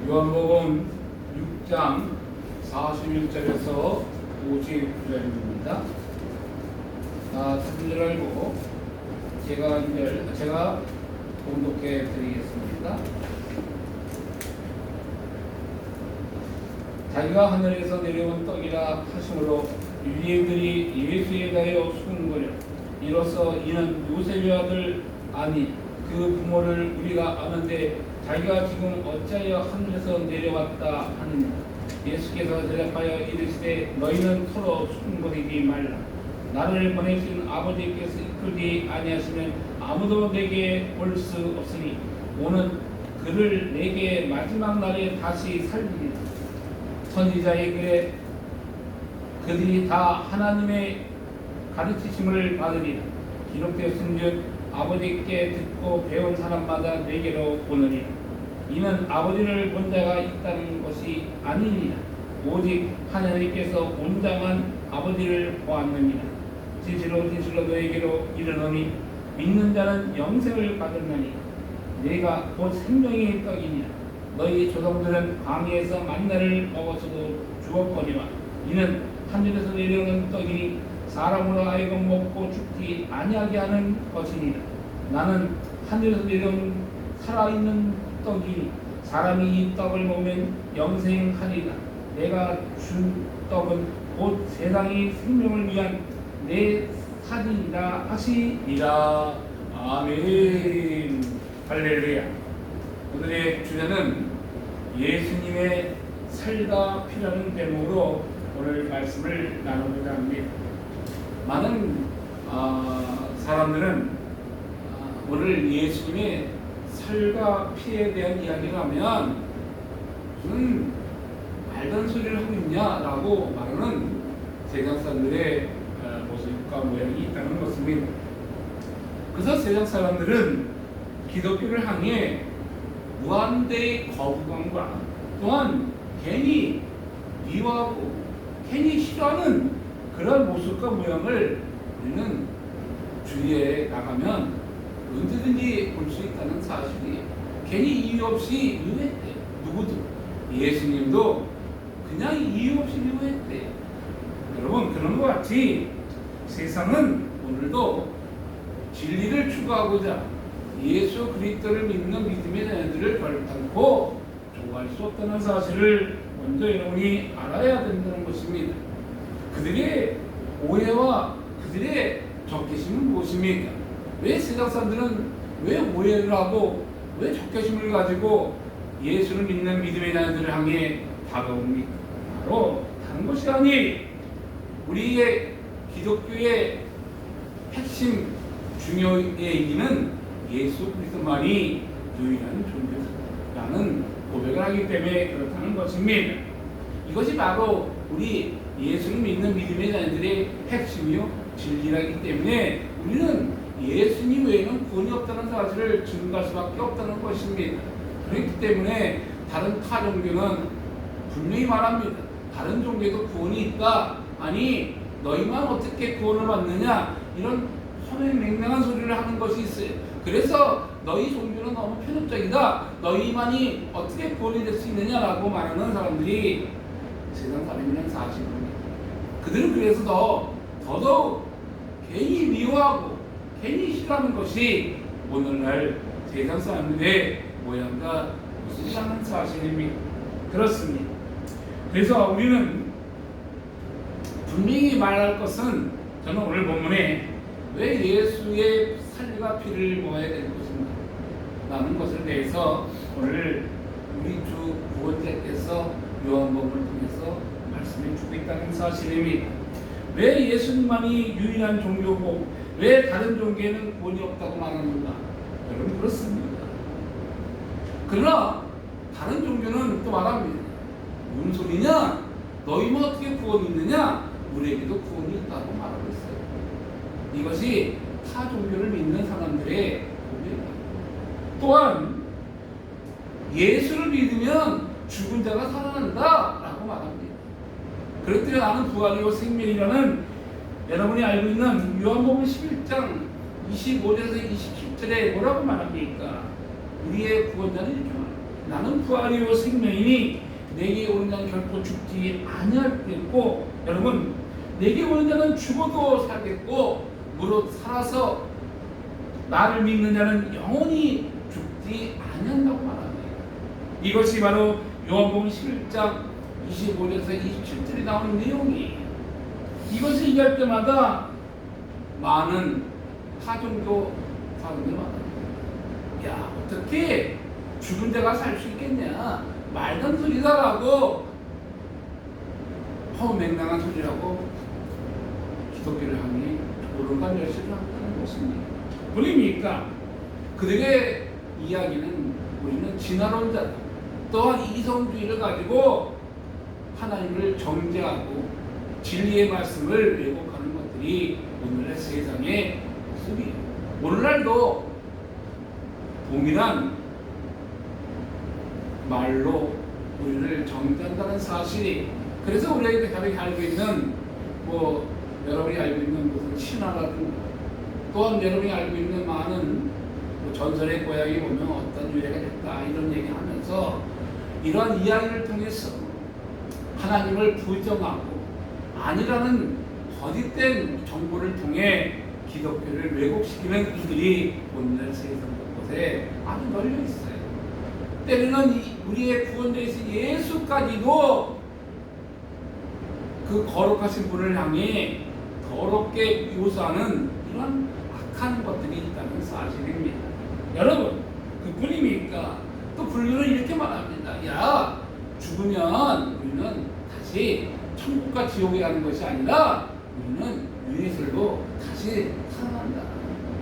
요한복음 6장 41절에서 59절입니다. 틀린 줄 알고 제가 봉독해 드리겠습니다. 자기가 하늘에서 내려온 떡이라 하심으로 유대인들이 예수에 대하여 수군거려 이로써 이는 요셉의 아들 아니 그 부모를 우리가 아는데 자기가 지금 어찌하여 하늘에서 내려왔다 하느냐. 예수께서 대답하여 이르시되 너희는 서로 수군거리지 말라. 나를 보내신 아버지께서 이끌지 아니하시면 아무도 내게 올 수 없으니 오는 그를 내게 마지막 날에 다시 살리리라. 선지자의 글에 그들이 다 하나님의 가르치심을 받으리라. 기록되었은즉 아버지께 듣고 배운 사람마다 내게로 오느니라. 이는 아버지를 본 자가 있다는 것이 아니니라. 오직 하나님께서 온전한 아버지를 보았느니라. 진실로 진실로 너에게로 이르노니 믿는 자는 영생을 받으나니 내가 곧 생명의 떡이니라. 너희 조상들은 광야에서 만나를 먹어서도 죽었거니와 이는 하늘에서 내려오는 떡이니 사람으로 하여금 먹고 죽지 아니하게 하는 것이니라. 나는 하늘에서 내려온 살아있는 떡이니 사람이 이 떡을 먹으면 영생하리라. 내가 준 떡은 곧 세상의 생명을 위한 내 살이라 하시니라. 아멘. 할렐루야. 오늘의 주제는 예수님의 살과 피라는 제목으로 오늘 말씀을 나누고자 합니다. 많은 사람들은 오늘 예수님의 살과 피에 대한 이야기를 하면 무슨 말던 소리를 하고 있냐라고 말하는 세상사람들의 모습과 모양이 있다는 것입니다. 그래서 세상 사람들은 기독교를 향해 무한대의 거부감과 또한 괜히 미워하고 괜히 싫어하는 그런 모습과 모양을 우리는 주위에 나가면 언제든지 볼 수 있다는 사실이 괜히 이유 없이 미워했대. 누구도 예수님도 그냥 이유 없이 미워했대. 여러분 그런 것 같이 세상은 오늘도 진리를 추구하고자 예수 그리스도를 믿는 믿음의 자녀들을 결단코 좋아할 수 없다는 사실을 먼저 여러분이 알아야 된다는 것입니다. 그들의 오해와 그들의 적개심은 무엇입니까? 왜 세상 사람들은 왜 오해를 하고 왜 적개심을 가지고 예수를 믿는 믿음의 자녀들을 향해 다가옵니까? 바로 다른 것이 아니 우리의 기독교의 핵심 중요의 얘기는 예수 그리스도만이 유일한 존재라는 고백을 하기 때문에 그렇다는 것입니다. 이것이 바로 우리 예수를 믿는 믿음의 자녀들의 핵심이요 진리라기 때문에 우리는 예수님 외에는 구원이 없다는 사실을 증거할 수밖에 없다는 것입니다. 그렇기 때문에 다른 타 종교는 분명히 말합니다. 다른 종교에도 구원이 있다. 아니 너희만 어떻게 구원을 받느냐 이런 허맹맹랑한 소리를 하는 것이 있어요. 그래서 너희 종교는 너무 편협적이다. 너희만이 어떻게 구원이 될 수 있느냐라고 말하는 사람들이 세상 사람이라는 사실입니다. 그들은 그래서 더더욱 괜히 미워하고 괜히 싫어하는 것이 오늘날 세상 사람들의 모양과 모습이라는 사실입니다. 그렇습니다. 그래서 우리는 분명히 말할 것은 저는 오늘 본문에 왜 예수의 살과 피를 먹어야 되는 것인가 라는 것에 대해서 오늘 우리 주 구원자께서 요한복음을 통해서 말씀해 주고 있다는 사실입니다. 왜 예수님만이 유일한 종교고 왜 다른 종교에는 구원이 없다고 말하는가? 여러분 그렇습니다. 그러나 다른 종교는 또 말합니다. 무슨 소리냐? 너희만 어떻게 구원이 있느냐? 우리에게도 구원이 있다고 말하고 있어요. 이것이 타 종교를 믿는 사람들의 고백입니다. 또한 예수를 믿으면 죽은 자가 살아난다 라고 말합니다. 그랬더니 나는 부활이요 생명이라는 여러분이 알고 있는 요한복음 11장 25절에서 27절에 뭐라고 말합니까? 우리의 구원자는 이렇게 말합니다. 나는 부활이요 생명이니 내게 오는 자는 결코 죽지 아니하겠고, 여러분, 내게 오는 자는 죽어도 살겠고 무릇 살아서 나를 믿는 자는 영원히 죽지 아니한다고 말합니다. 이것이 바로 요한복음 11장 25절에서 27절에 나오는 내용이, 이것을 얘기할 때마다 많은 타종교 사람들이 많아요. 야, 어떻게 죽은 자가 살 수 있겠냐, 말도 안 소리다라고 허무맹랑한 소리라고 기독교를 향해 오른과 멸시를 한다는 것입니다. 우리입니까? 그들의 이야기는 우리는 진화론자, 또한 이성주의를 가지고 하나님을 정죄하고 진리의 말씀을 왜곡하는 것들이 오늘날 세상의 모습이에요. 오늘날도 동일한 말로 우리를 정죄한다는 사실이, 그래서 우리가 가볍게 알고 있는 여러분이 알고 있는 무슨 신화라든가, 또한 여러분이 알고 있는 많은 전설의 고향에 보면 어떤 유래가 됐다 이런 얘기하면서 이러한 이야기를 통해서 하나님을 부정하고 아니라는 거짓된 정보를 통해 기독교를 왜곡시키는 이들이 오늘 세상 곳곳에 아주 널려 있어요. 때로는 우리의 구원자이신 예수까지도 그 거룩하신 분을 향해 더럽게 묘사하는 이런 악한 것들이 있다는 사실입니다. 여러분, 그뿐입니까? 또 불교는 이렇게 말합니다. 야, 죽으면 우리는 다시 천국과 지옥에 가는 것이 아니라 우리는 유예설로 다시 살아난다.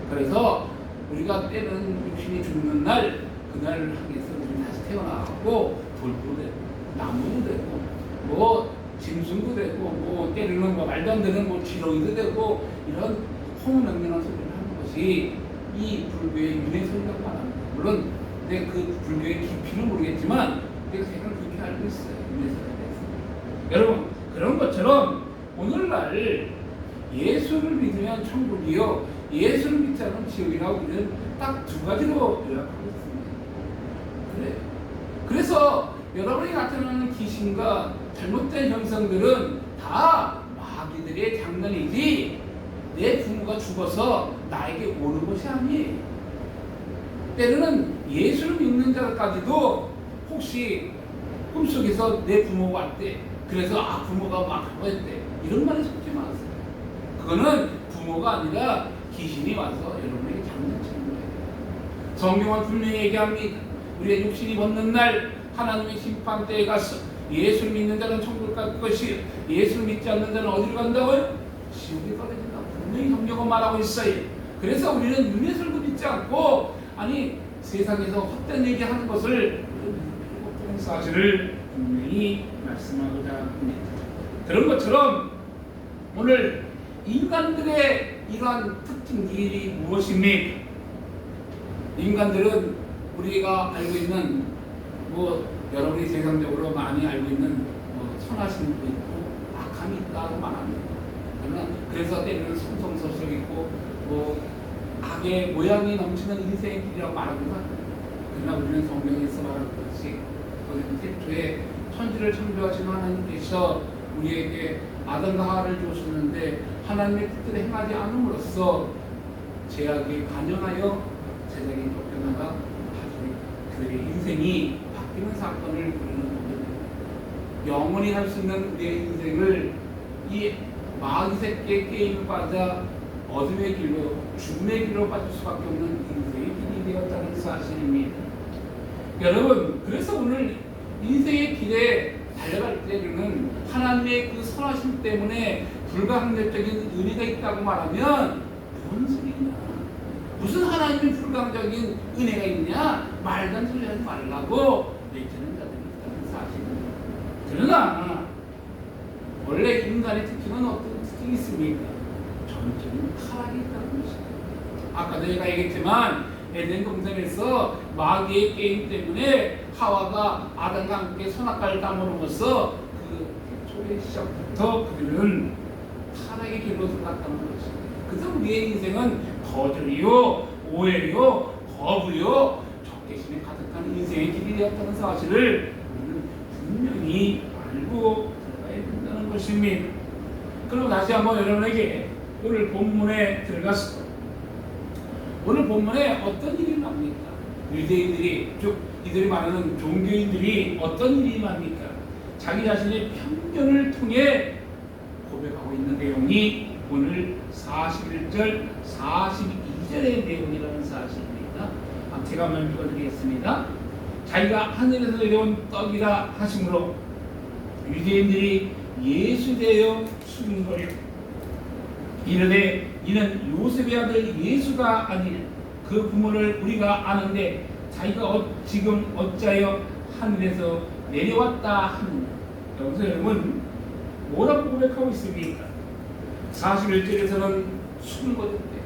그래서 우리가 때는 육신이 죽는 날, 그날 향해서 우리는 다시 태어나고 돌도 되고 나무도 되고 짐승도 되고 때리는 말도 안 되는 지렁이도 되고 이런 허무맹랑한 소리를 하는 것이 이 불교의 유예설이라고 말합니다. 물론 내가 그 불교의 깊이는 모르겠지만 내가 생각을 그렇게 알고 있어요. 유예설에 대해서. 여러분, 그런 것처럼 오늘날 예수를 믿으면 천국이요, 예수를 믿지 않으면 지옥이라고 우리는 딱 두 가지로 요약하고 있습니다. 그래요. 그래서 여러분이 나타나는 귀신과 잘못된 형상들은 다 마귀들의 장난이지 내 부모가 죽어서 나에게 오는 것이 아니에요. 때로는 예수를 믿는 자까지도 혹시 꿈속에서 내 부모가 왔대, 그래서 부모가 막 그랬대, 이런 말에 속지 마세요. 그거는 부모가 아니라 귀신이 와서 여러분에게 장난치는 거예요. 성경은 분명히 얘기합니다. 우리의 육신이 벗는 날 하나님의 심판대에 가서 예수를 믿는 자는 천국을 갈 것이요, 예수를 믿지 않는 자는 어디로 간다고요? 지옥에 떨어진다. 분명히 성경은 말하고 있어요. 그래서 우리는 유예설도 믿지 않고 세상에서 헛된 얘기하는 것을 못하는 사실을 분명히 말씀하고자 합니다. 그런 것처럼 오늘 인간들의 이러한 특징들이 무엇입니까? 인간들은 우리가 알고 있는 여러분이 세상적으로 많이 알고 있는 선하심도 있고 악함이 있다고 말합니다. 그래서 때로는 성성설설 있고 악의 모양이 넘치는 인생의 길이라고 말합니다. 그러나 우리는 성경에서 말하는 것이 태초에 천지를 창조하신 하나님께서 우리에게 아담과 하와를 주셨는데 하나님의 뜻대로 행하지 않음으로써 죄악에 관여하여 제자에게 쫓겨나가 그들의 인생이 바뀌는 사건을 우리는 보게 됩니다. 영원히 할 수 있는 우리의 인생을 이 마귀 새끼의 게임에 빠져 어둠의 길로 죽음의 길로 빠질 수밖에 없는 인생의 길이 되었다는 사실입니다. 여러분, 그래서 오늘 인생의 길에 달려갈 때는 하나님의 그 선하심 때문에 불가항력적인 은혜가 있다고 말하면 뭔 소리냐? 무슨 하나님의 불가항적인 은혜가 있냐? 말도 안 소리 하지 말라고 내치는 자들이 있다는 사실입니다. 그러나 원래 인간의 특징은 어떤 특징이 있습니까? 전적인 타락이 있다는 것입니다. 아까도 제가 얘기했지만 에덴 동산에서 마귀의 게임 때문에 하와가 아담과 함께 선악과를 따먹음으로써 그 초의 시작부터 그들은 타락의 길로 들어갔다는 것입니다. 그래서 우리의 인생은 거절이요, 오해요, 거부요, 적개심에 가득한 인생의 길이 되었다는 사실을 우리는 분명히 알고 들어가야 된다는 것입니다. 그럼 다시 한번 여러분에게 오늘 본문에 들어가서 오늘 본문에 어떤 일이 납니까? 유대인들이, 즉 이들이 말하는 종교인들이 어떤 일이 납니까? 자기 자신의 편견을 통해 고백하고 있는 내용이 오늘 41절, 42절의 내용이라는 사실입니다. 제가 한번 읽어드리겠습니다. 자기가 하늘에서 내려온 떡이라 하심으로 유대인들이 예수 대하여 수군거려 이르되 이는 요셉의 아들 예수가 아니냐. 그 부모를 우리가 아는데 자기가 지금 어찌하여 하늘에서 내려왔다 하느냐. 여기서 여러분 뭐라고 고백하고 있습니까? 41절에서는 수군거렸대요.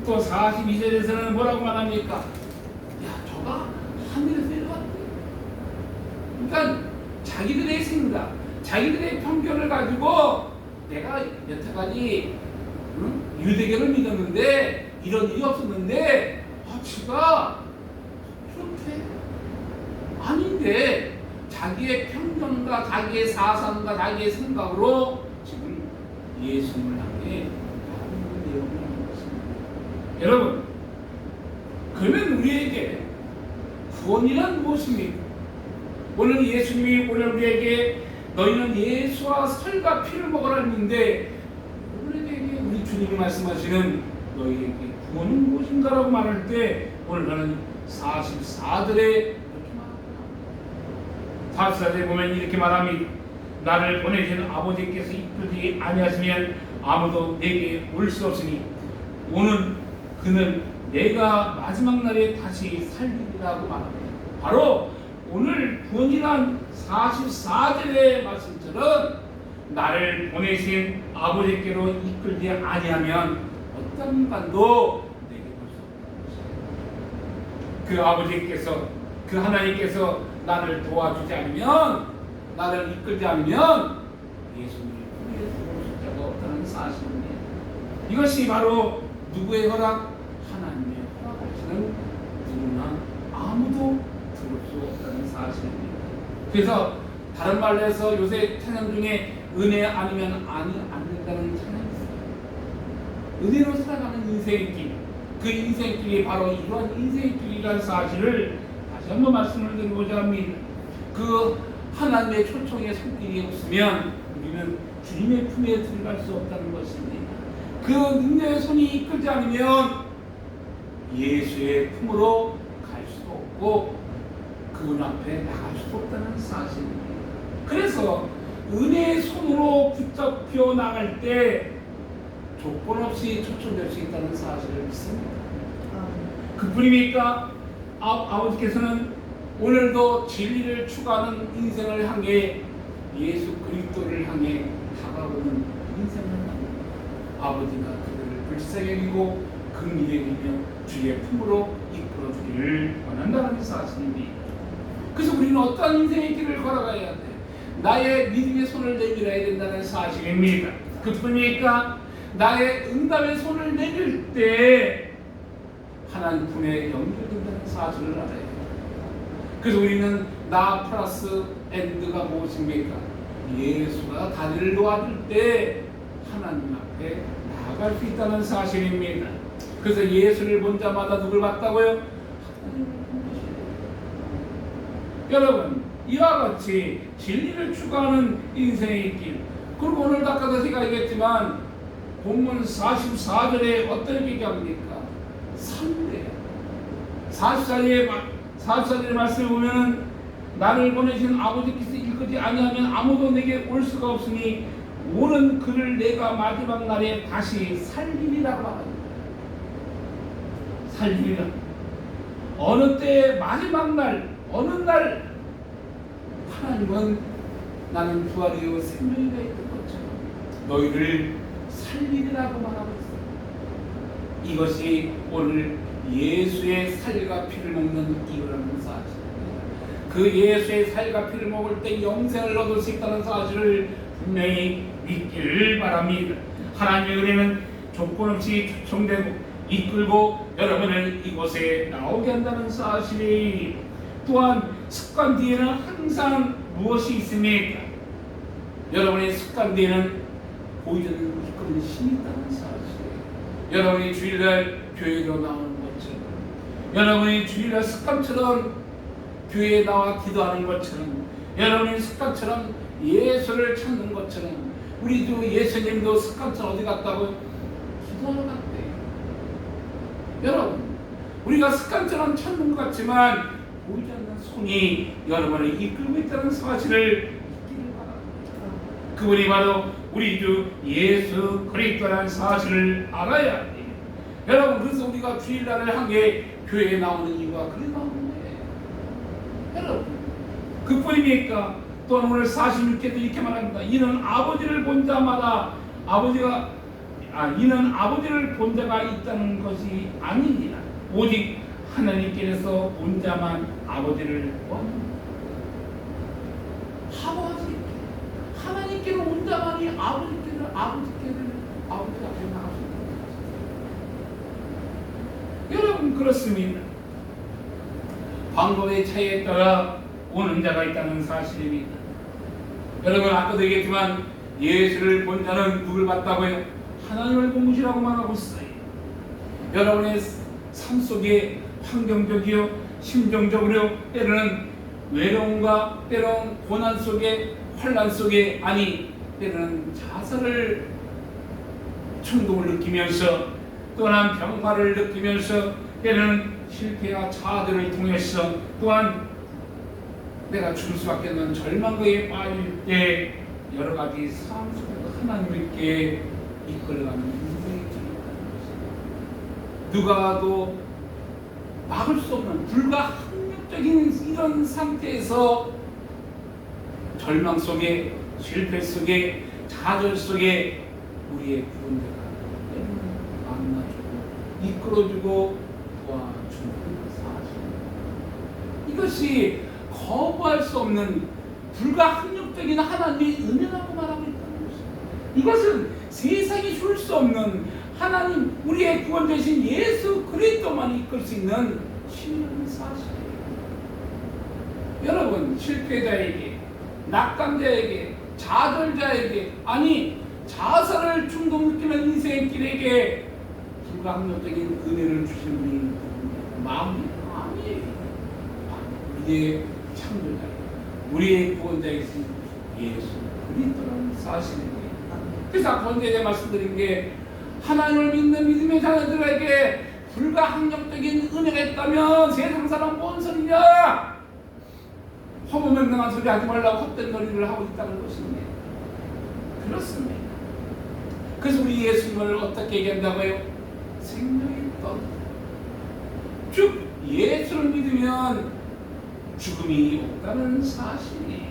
또 42절에서는 뭐라고 말합니까? 야, 저가 하늘에서 내려왔대요. 그러니까 자기들의 생각, 자기들의 편견을 가지고 내가 여태까지 유대교를 믿었는데 이런 일이 없었는데 지가 이렇게 아닌데 자기의 편견과 자기의 사상과 자기의 생각으로 지금 예수님을 향해 다른 내용을 하는 것입니다. 여러분, 그러면 우리에게 구원이란 무엇입니까? 오늘 예수님이 오늘 우리에게 너희는 예수와 살과 피를 먹으라 했는데 우리에게 우리 주님이 말씀하시는 너희에게 구원은 무엇인가라고 말할 때 오늘 나는 44절에 이렇게 말합니다. 44절에 보면 이렇게 말합니다. 나를 보내신 아버지께서 이끌지 아니하시면 아무도 내게 올 수 없으니 오는 그는 내가 마지막 날에 다시 살리리라고 말합니다. 바로 오늘 구원이란 44절의 말씀처럼 나를 보내신 아버지께로 이끌지 아니하면 어떤 인간도 내게 올 수 없다. 그 아버지께서, 그 하나님께서 나를 도와주지 않으면, 나를 이끌지 않으면 예수님이 올 수가 없다는 사실입니다. 이것이 바로 누구의 허락? 하나님의 허락하시는 누구나 아무도 들을 수 없다는 사실입니다. 그래서 다른 말로 해서 요새 찬양 중에 은혜 아니면 안 된다는 찬양이 있어요. 은혜로 살아가는 인생의 길, 그 인생길이 바로 이러한 인생의 길이라는 사실을 다시 한번 말씀을 드리고자 합니다. 그 하나님의 초청의 손길이 없으면 우리는 주님의 품에 들어갈 수 없다는 것입니다. 그 능력의 손이 이끌지 않으면 예수의 품으로 갈 수도 없고 그분 앞에 나갈 수도 없다는 사실입니다. 그래서 은혜의 손으로 붙잡혀 나갈 때 조건 없이 초청될 수 있다는 사실을 믿습니다. 그뿐입니까? 아버지께서는 오늘도 진리를 추구하는 인생을 향해 예수 그리스도를 향해 다가오는 인생을 합니다. 아버지가 그들을 불쌍히 여기고 긍휼히 여기며 주의 품으로 이끌어 주기를 원한다는 사실입니다. 그래서 우리는 어떤 인생의 길을 걸어가야 돼? 나의 믿음의 손을 내밀어야 된다는 사실입니다. 그뿐입니까? 나의 응답의 손을 내밀 때 하나님 품에 연결된다는 사실을 알아야 돼요. 그래서 우리는 나 플러스 엔드가 무엇입니까? 예수가 다리를 놓아줄 때 하나님 앞에 나아갈 수 있다는 사실입니다. 그래서 예수를 본 자마다 누굴 봤다고요? 여러분, 이와 같이 진리를 추구하는 인생의 길. 그리고 오늘 아까도 제가 얘기했지만 본문 44절에 어떤 얘기합니까? 상대. 44절의 말씀을 보면 나를 보내신 아버지께서 이끌지 아니하면 아무도 내게 올 수가 없으니 오는 그를 내가 마지막 날에 다시 살리리라고 말합니다. 살리리라. 어느 때 마지막 날, 어느 날 하나님은 나는 부활이요 생명이가 있는 것처럼 너희를 살리리라고 말하고 있습니다. 이것이 오늘 예수의 살과 피를 먹는 이유라는 사실입니다. 그 예수의 살과 피를 먹을 때 영생을 얻을 수 있다는 사실을 분명히 믿기를 바랍니다. 하나님의 은혜는 조건 없이 초청되고 이끌고 여러분을 이곳에 나오게 한다는 사실이 또한 습관 뒤에는 항상 무엇이 있습니까? 여러분의 습관 뒤에는 보이지 않는 이끄는 힘이 있다는 사실이에요. 여러분이 주일날 교회로 나오는 것처럼, 여러분이 주일날 습관처럼 교회에 나와 기도하는 것처럼, 여러분이 습관처럼 예수를 찾는 것처럼, 우리도 예수님도 습관처럼 어디 갔다고? 기도하러 갔대요. 여러분, 우리가 습관처럼 찾는 것 같지만 보이지 않는 손이 여러분을 이끌고 있다는 사실을 잊기를 바랍니다. 그분이 바로 우리 주 예수 그리스도라는 사실을 알아야 돼요. 여러분, 그래서 우리가 주일날을 한 게 교회에 나오는 이유가 그래 나오는 거예요. 여러분, 그뿐입니까? 또한 오늘 46節이렇게 말합니다. 이는 아버지를 본 자마다 이는 아버지를 본 자가 있다는 것이 아니니라. 오직 하나님께서 본 자만 아버지를 본. 하나님께로 온 자만이 아버지께를 아버지 앞에 나갈 수 있다. 여러분, 그렇습니다. 방법의 차이에 따라 오는 자가 있다는 사실입니다. 여러분, 아까도 얘기했지만 예수를 본 자는 누굴 봤다고요? 하나님을 본 것이라고 말하고 있어요. 여러분의 삶 속에 환경적이요, 심정적으로 때로는 외로움과 때로는 고난 속에, 환난 속에, 때로는 자살을 충동을 느끼면서, 또한 병마를 느끼면서, 때로는 실패와 좌절을 통해서, 또한 내가 죽을 수밖에 없는 절망거에 빠질 때 여러 가지 삶 속에서 하나님께 이끌어가는 인생이 있다는 것입니다. 누가도 막을 수 없는 불가항력적인 이런 상태에서 절망 속에, 실패 속에, 좌절 속에 우리의 구원자가 만나주고 이끌어주고 도와주는 사실, 이것이 거부할 수 없는 불가항력적인 하나님의 은혜라고 말하고 있다는 것입니다. 이것은 세상이 줄 수 없는 하나님, 우리의 구원자신 예수 그리스도만 이끌 수 있는 신비한 사실이에요. 여러분, 실패자에게, 낙감자에게, 좌절자에게, 자살을 충동 느끼는 인생의 길에게 불가항력적인 은혜를 주신 분이 마음이 아니에요. 우리의 창조자, 우리의 구원자이신 예수 그리스도라는 사실입니다. 그래서 아까 언제 말씀드린 게, 하나님을 믿는 믿음의 자녀들에게 불가항력적인 은혜가 있다면 세상 사람 뭔 소리냐? 허무맹랑한 소리 하지 말라고 헛된 놀이를 하고 있다는 것입니다. 그렇습니다. 그래서 우리 예수님을 어떻게 얘기한다고요? 생명의 떡. 즉 예수를 믿으면 죽음이 없다는 사실이,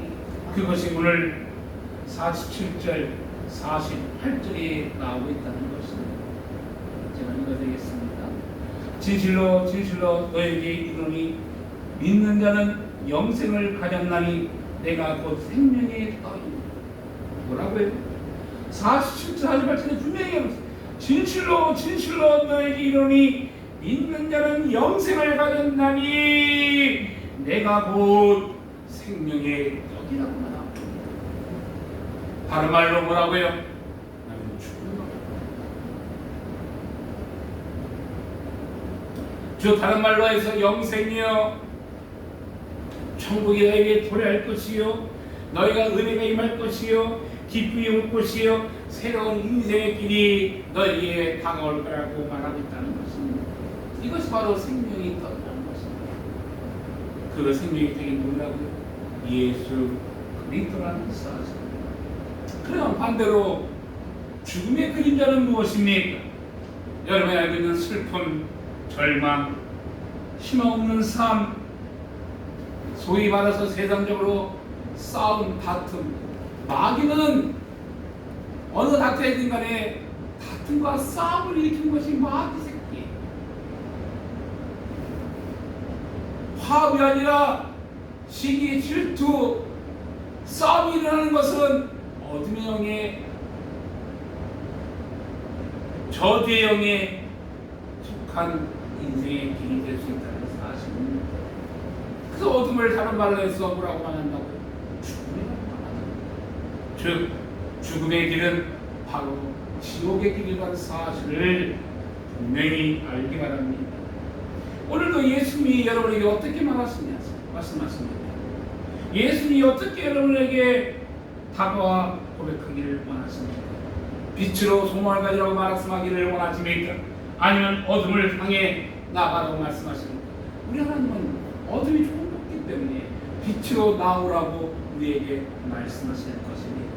그것이 오늘 47절 48절에 나오고 있다는 것입니다. 제가 읽어드리겠습니다. 진실로 진실로 너에게 이르노니 믿는 자는 영생을 가졌나니 내가 곧 생명의 떡이니. 뭐라고요? 47절 48절에 분명히 얘기합니다. 진실로 진실로 너에게 이르노니 믿는 자는 영생을 가졌나니 내가 곧 생명의 떡이라고 말합니다. 다른 말로 뭐라고요? 나는 죽음을 저 다른 말로 해서 영생이여, 천국이 너에게 도래할 것이요, 너희가 은혜가 임할 것이요, 기쁨이 올 것이요, 새로운 인생의 길이 너희에게 다가올 거라고 말하고 있다는 것입니다. 이것이 바로 생명의 떡이라는 것입니다. 그 생명의 떡이 누구라고요? 예수 그리스도라는 사실. 그럼 반대로 죽음의 그림자는 무엇입니까? 여러분이 알고 있는 슬픔, 절망, 희망 없는 삶, 소위 말해서 세상적으로 싸움, 다툼. 마귀는 어느 다툼이든 간에 다툼과 싸움을 일으킨 것이 마귀 새끼. 화합이 아니라 시기, 질투, 싸움이 일어나는 것은 어둠의 영에, 저주의 영에 속한 인생의 길이 될 수 있다는 사실입니다. 그 어둠을 다른 말로 해서 뭐라고 말한다고? 죽음이라고 말한다. 즉 죽음의 길은 바로 지옥의 길이라는 사실을 분명히 알기 바랍니다. 오늘도 예수님이 여러분에게 어떻게 말씀하십니까? 예수님이 어떻게 여러분에게 다가와 고백하기를 원하십니까? 빛으로 소망을 가지라고 말씀하기를 원하십니까? 아니면 어둠을 향해 나가라고 말씀하십니까? 우리 하나님은 어둠이 조금 높기 때문에 빛으로 나오라고 우리에게 말씀하실 것입니다.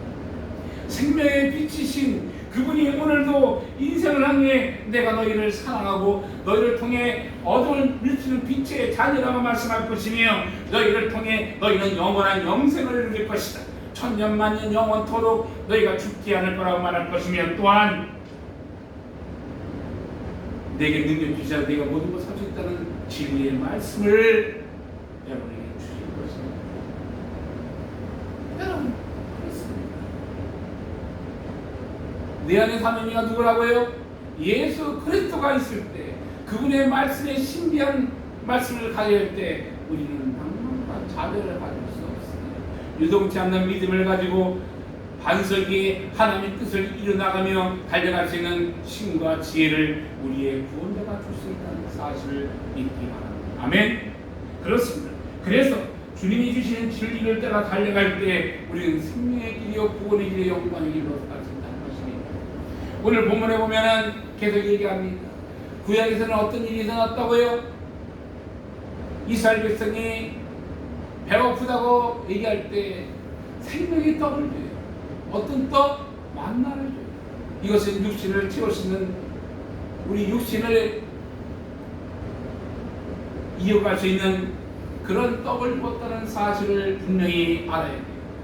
생명의 빛이신 그분이 오늘도 인생을 향해 내가 너희를 사랑하고 너희를 통해 어둠을 물리치는 빛의 자녀라고 말씀할 것이며 너희를 통해 너희는 영원한 영생을 누릴 것이다. 천년만년 영원토록 너희가 죽지 않을 거라고 말할 것이며 또한 내게 능력 주시자 내가 모든 것을 할 수 있다는 진리의 말씀을 여러분에게 주실 것입니다. 여러분 그렇습니다. 내 안에 사는 이가 누구라고요? 예수 그리스도가 있을 때 그분의 말씀에 신비한 말씀을 가질 때 우리는 낭만과 자별을 가질 수 없습니다. 유동치 않는 믿음을 가지고 반석이 하나님의 뜻을 이뤄나가며 달려갈 수 있는 힘과 지혜를 우리의 구원자가 줄 수 있다는 사실을 믿기 바랍니다. 아멘. 그렇습니다. 그래서 주님이 주시는 진리를 따라 달려갈 때 우리는 생명의 길이요 구원의 길이요 영광의 길로 갈 수 있다는 것입니다. 오늘 본문에 보면은 계속 얘기합니다. 구약에서는 어떤 일이 일어났다고요? 이스라엘 백성이 배고프다고 얘기할 때 생명의 떡을 줘요. 어떤 떡? 만나를 줘요. 이것은 육신을 채울 수 있는 우리 육신을 이어갈 수 있는 그런 떡을 주었다는 사실을 분명히 알아야 돼요.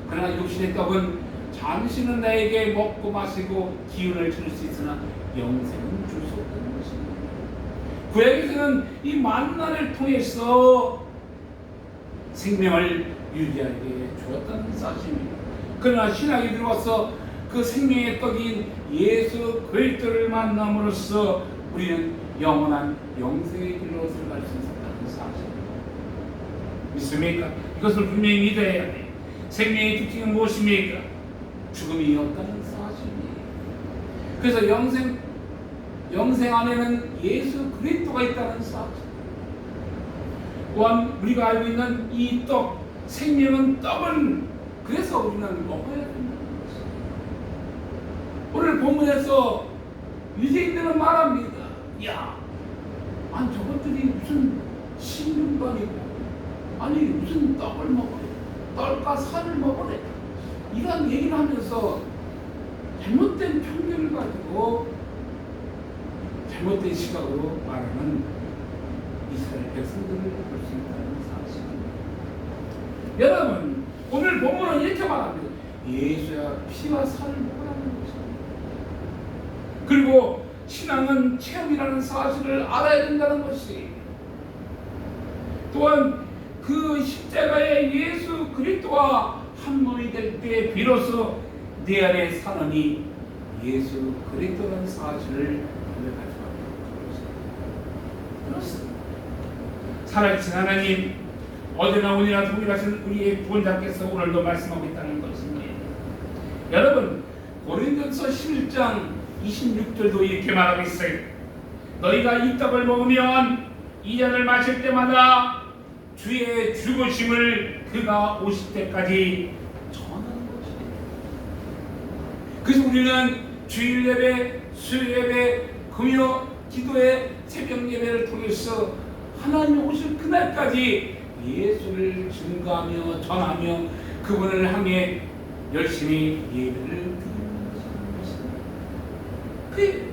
그러나 육신의 떡은 잠시는 나에게 먹고 마시고 기운을 줄 수 있으나 영생은 줄 수 없다는 것입니다. 구약에서는 이 만나를 통해서 생명을 유지하게 주었다는 사실입니다. 그러나 신학이 들어와서 그 생명의 떡인 예수 그리스도를 만남으로써 우리는 영원한 영생의 길로 들어갈 수 있었다는 사실입니다. 믿습니까? 이것을 분명히 믿어야 돼. 생명의 특징은 무엇입니까? 죽음이 없다는 사실입니다. 그래서 영생 안에는 예수 그리스도가 있다는 사실. 또한 우리가 알고 있는 이 떡, 생명은 떡은 그래서 우리는 먹어야 된다는 것입니다. 오늘 본문에서 유대인들은 말합니다. 야, 아니 저것들이 무슨 신분도 아니고 아니 무슨 떡을 먹어래, 떡과 살을 먹어래, 이런 얘기를 하면서 잘못된 편견을 가지고 잘못된 시각으로 말하는 이스라엘 백성들을 볼 수 있다는 사실입니다. 여러분, 오늘 본문은 이렇게 말합니다. 예수야 피와 살을 먹으라는 것입니다. 그리고 신앙은 체험이라는 사실을 알아야 된다는 것이, 또한 그 십자가의 예수 그리스도와 한 몸이 될 때 비로소 내 안에 사는 이 예수 그리스도라는 사실을 고백할 수밖에 없습니다. 그렇습니다. 살아계신 하나님, 어제나 오늘이나 동일하신 우리의 구원자께서 오늘도 말씀하고 있다는 것입니다. 여러분, 고린도서 11장 26절도 이렇게 말하고 있어요. 너희가 이 떡을 먹으면 이 잔을 마실 때마다 주의 죽으심을 그가 오실 때까지 전하는 것입니다. 그래서 우리는 주일 예배, 수요 예배, 금요 기도회, 새벽 예배를 통해서 하나님 오실 그날까지 예수를 증거하며 전하며 그분을 향해 열심히 예배를 드리는 것입니다.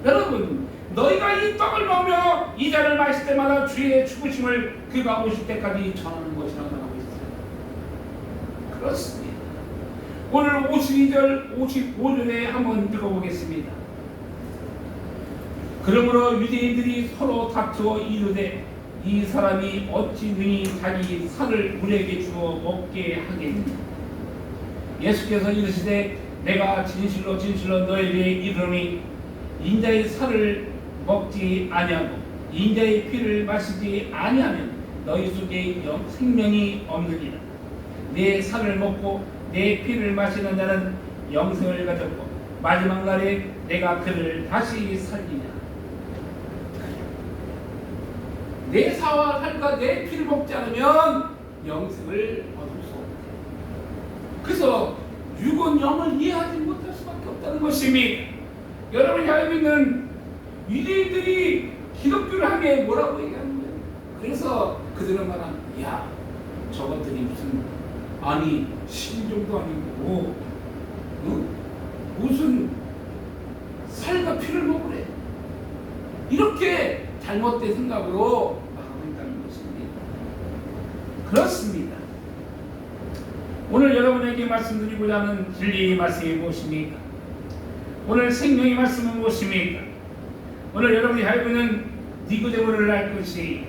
여러분, 너희가 이 떡을 먹으며 이 잔을 마실 때마다 주의 죽으심을 그가 오실 때까지 전하는 것이라고 하고 있어요. 그렇습니다. 오늘 52절, 55절에 한번 읽어보겠습니다. 그러므로 유대인들이 서로 다투어 이르되 이 사람이 어찌 능히 자기 살을 우리에게 주어 먹게 하겠느냐. 예수께서 이르시되 내가 진실로 진실로 너희에게 이르노니 인자의 살을 먹지 아니하고 인자의 피를 마시지 아니하면 너희 속에 생명이 없느니라. 내 살을 먹고 내 피를 마시는 자는 영생을 가졌고 마지막 날에 내가 그를 다시 살리냐. 내 사와 살과 내 피를 먹지 않으면 영생을 얻을 수 없다. 그래서 육은 영을 이해하지 못할 수밖에 없다는 것입니다. 여러분이 알고 있는 유대인들이 기독교를 하게 뭐라고 얘기하는 거예요? 그래서 그들은 말하는, 야, 저것들이 아니 신종도 아니고 무슨 살과 피를 먹으래. 이렇게 잘못된 생각으로 나가고 있다는 것입니다. 그렇습니다. 오늘 여러분에게 말씀드리고자 하는 진리의 말씀이 무엇입니까? 오늘 생명의 말씀은 무엇입니까? 오늘 여러분이 알고 있는 니고데모를 알 것이,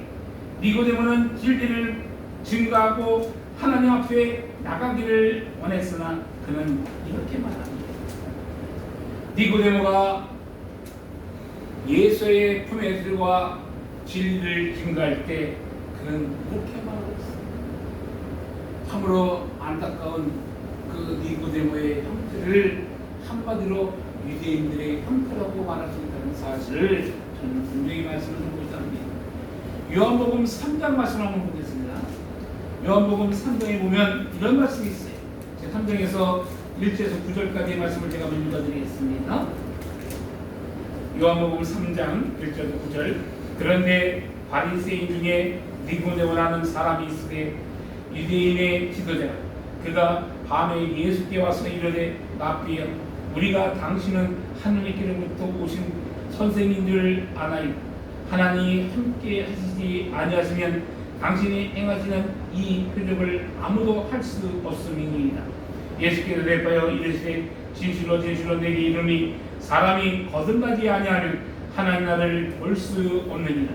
니고데모는 진리를 증거하고 하나님 앞에 나가기를 원했으나 그는 이렇게 말합니다. 니고데모가 예수의 품에 들어와 진리를 증거할 때 그는 이렇게 말하고 있습니다. 참으로 안타까운 그 니고데모의 형태를 한마디로 유대인들의 형태라고 말할 수 있다는 사실을 저는 분명히 말씀을 드리고자 합니다. 요한복음 3장 말씀을 한번 보겠습니다. 요한복음 3장에 보면 이런 말씀이 있어요. 제 3장에서 1절에서 9절까지의 말씀을 제가 한번 읽어드리겠습니다. 요한복음 3장 1절에서 9절. 그런데 바리새인 중에 니고데모라는 사람이 있으되 유대인의 지도자라. 그가 밤에 예수께 와서 이르되 라삐야, 우리가 당신은 하느님께로부터 오신 선생인 줄 아나이다. 하나님이 함께 하시지 아니하시면 당신이 행하시는 이 표적을 아무도 할 수 없음이니이다. 예수께서 대하여 이르시되 진실로 진실로 내게 이르니 사람이 거듭나지 아니하면 하나님 나라를 볼 수 없느니라.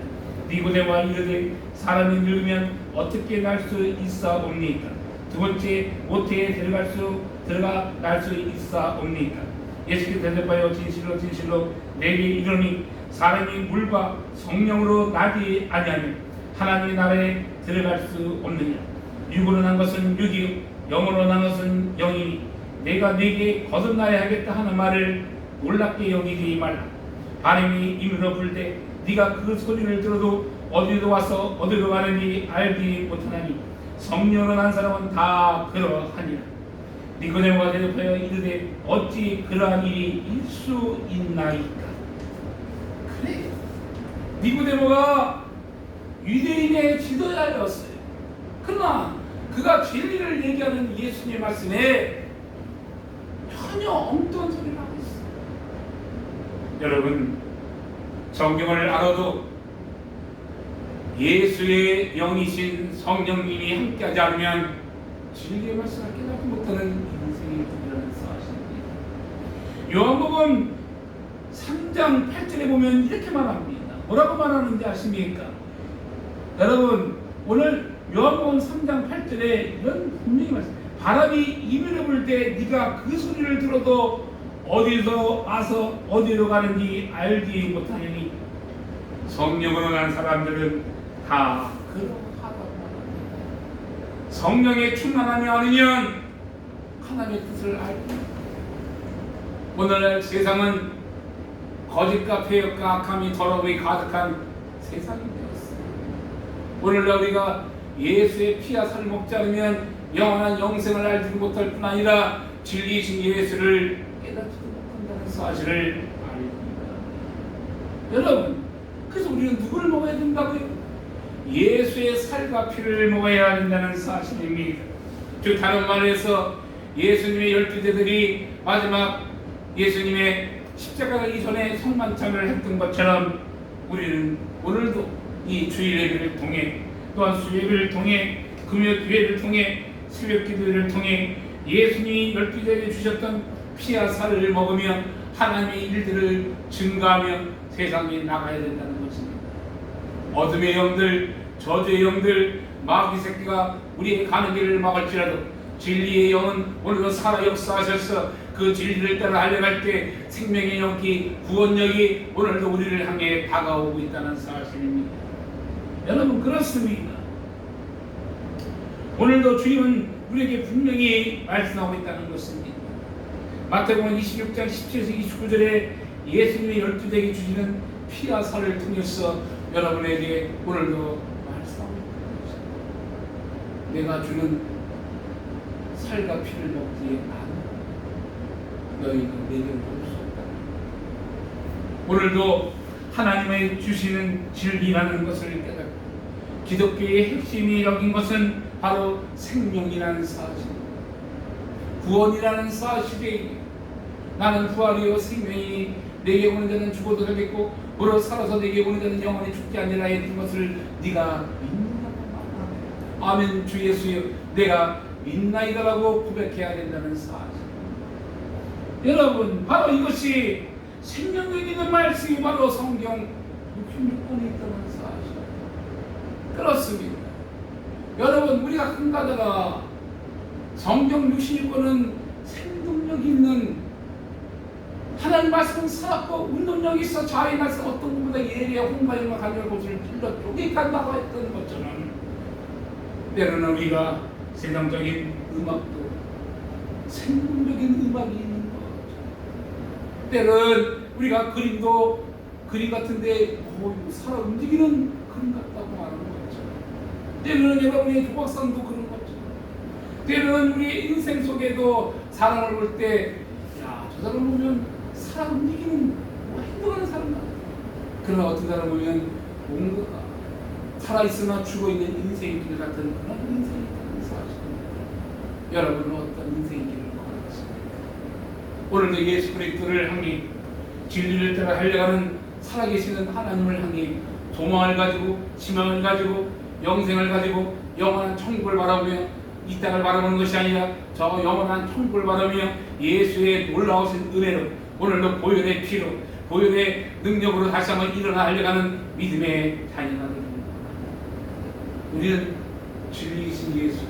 니고데모가 이르되 사람이 늙으면 어떻게 날 수 있사옵니까? 두 번째, 모태에 들어가 날 수 있사옵니까? 예수께서 대답하여 진실로 진실로 내게 이르니 사람이 물과 성령으로 나지 아니하면 하나님의 나라에 들어갈 수 없느니라. 육으로 난 것은 육이요 영으로 난 것은 영이니 내가 네게 거듭나야 하겠다 하는 말을 놀랍게 여기지 말라. 바람이 이물어 불 때 네가 그 소리를 들어도 어디로 와서 어디로 가는지 알지 못하나니 성령으로 난 사람은 다 그러하니라. 니고데모가 대답하여 이르되 어찌 그러한 일이 있을 수 있나이까. 그래, 니고데모가 유대인의 지도자였어요. 그러나 그가 진리를 얘기하는 예수님의 말씀에 전혀 엉뚱한 소리를 하고 있어요. 여러분, 성경을 알아도 예수의 영이신 성령님이 함께하지 않으면 진리의 말씀을 깨닫지 못하는 인생이 되리라는 사실입니다. 요한복음 3장 8절에 보면 이렇게 말합니다. 뭐라고 말하는지 아십니까? 여러분, 오늘 요한복음 3장 8절에 이런 분명히 말씀. 바람이 이물어 불 때 네가 그 소리를 들어도 어디서 와서 어디로 가는지 알지 못하니 성령으로 난 사람들은 다 그러하다고 말합니다. 성령에 충만하지 않으면 하나님의 뜻을 알고, 오늘날 세상은 거짓과 폐역과 악함이 더러움이 가득한 세상이 되었습니다. 오늘날 우리가 예수의 피와 살을 먹지 않으면 영원한 영생을 알지 못할 뿐 아니라 진리이신 예수를 깨닫지도 못한다는 사실을 알립니다. 여러분, 그래서 우리는 누구를 먹어야 된다고요? 예수의 살과 피를 먹어야 된다는 사실입니다. 즉 다른 말해서 예수님의 12제들이 마지막 예수님의 십자가 가기 전에 성만찬을 했던 것처럼 우리는 오늘도 이 주일 예배를 통해 또한 수요일을 통해 금요 기회를 통해 새벽 기도를 통해 예수님이 12제에 주셨던 피와 살을 먹으며 하나님의 일들을 증거하며 세상에 나가야 된다는 것입니다. 어둠의 영들, 저주의 영들, 마귀 새끼가 우리의 가는 길을 막을지라도 진리의 영은 오늘도 살아 역사하셔서 그 진리를 따라 달려갈 때 생명의 영기, 구원력이 오늘도 우리를 향해 다가오고 있다는 사실입니다. 여러분, 그렇습니다. 오늘도 주님은 우리에게 분명히 말씀하고 있다는 것입니다. 마태복음 26장 17에서 29절에 예수님의 12제에게 주시는 피와 살을 통해서 여러분에게 오늘도 말씀하고 있다는 것입니다. 내가 주는 살과 피를 먹지 않아 너희는 내게 올 수 없다. 오늘도 하나님의 주시는 진리라는 것을 깨닫고 기독교의 핵심이 여긴 것은 바로 생명이라는 사실, 구원이라는 사실에 나는 부활이요 생명이 내게 오는 자는 죽어도 살겠고 무릇 살아서 내게 오는 자는 영원히 죽지 아니라 했던 것을 네가 믿는다고 말하네. 아멘. 주 예수여, 내가 믿나이다라고 고백해야 된다는 사실. 여러분, 바로 이것이 생명력 있는 말씀이 바로 성경 66권에 있다는 사실. 그렇습니다. 여러분, 우리가 한가다가 성경 66권은 생동력 있는 하나님 말씀은 살았고 운동력이 있어 자의 말씀 어떤 것보다 예리하 홍가영과 간절 것을 길러 쪼개간다고 했던 것처럼 때로는 우리가 세상적인 음악도 생동적인 음악이 있는 거죠. 때로는 우리가 그림도 그림 같은데 살아 움직이는 그림 같다고 말하는 거죠. 때로는 여러분의 조각상도 그런 거죠. 때로는 우리의 인생 속에도 사람을 볼 때 저 사람 보면 살아 움직이는 행동하는 사람 같아. 그러나 어떤 사람 보면 뭔가 살아있으나 죽어있는 인생의 길 같은 그런 인생이 있다는 사실입니다. 여러분은 어떤 인생의 길을 걸어가십니까? 오늘도 예수 그리스도를 향해 진리를 따라 달려가는 살아계시는 하나님을 향해 소망을 가지고 희망을 가지고 영생을 가지고 영원한 천국을 바라보며 이 땅을 바라보는 것이 아니라 저 영원한 천국을 바라보며 예수의 놀라우신 은혜로 오늘도 보혈의 피로 보혈의 능력으로 다시 한번 일어나 달려가는 믿음의 자녀가 됩니다. 우리는 진리이신 예수,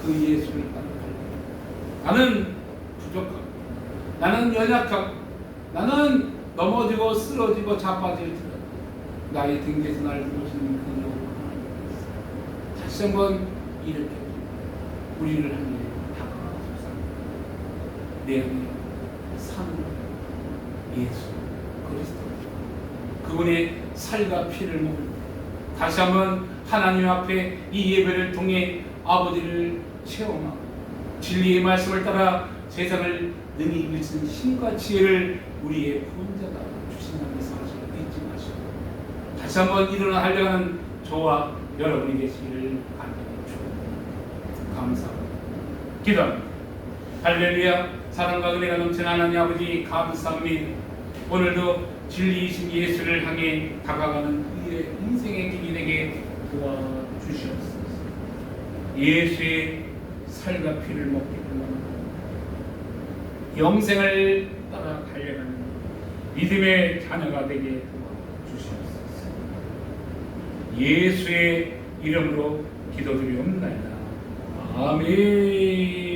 그 예수를 따라갑니다. 나는 부족하고 나는 연약하고 나는 넘어지고 쓰러지고 자빠질지라도 나의 등에서 날 들어오시는 그 영으로 다시 한번 일으켜 우리를 향해 다가가소서. 내 안에 사는 예수 그리스도 그분의 살과 피를 먹을 다시 한번 하나님 앞에 이 예배를 통해 아버지를 체험하고 진리의 말씀을 따라 세상을 능히 이길 수 있는 힘과 지혜를 우리의 구원자가 주신다는 사실을 잊지 마시고 다시 한번 일어나 달려가는 저와 여러분이 되시기를 간절히 축원합니다. 감사합니다. 기도합니다. 할렐루야. 사랑과 은혜가 넘치는 하나님 아버지 감사합니다. 오늘도 진리이신 예수를 향해 다가가는 우리의 인생의 길이 되게 도와주시옵소서. 예수의 살과 피를 먹기 때문에 영생을 따라 달려가는 믿음의 자녀가 되게 도와주시옵소서. 예수의 이름으로 기도드리옵나이다. 아멘.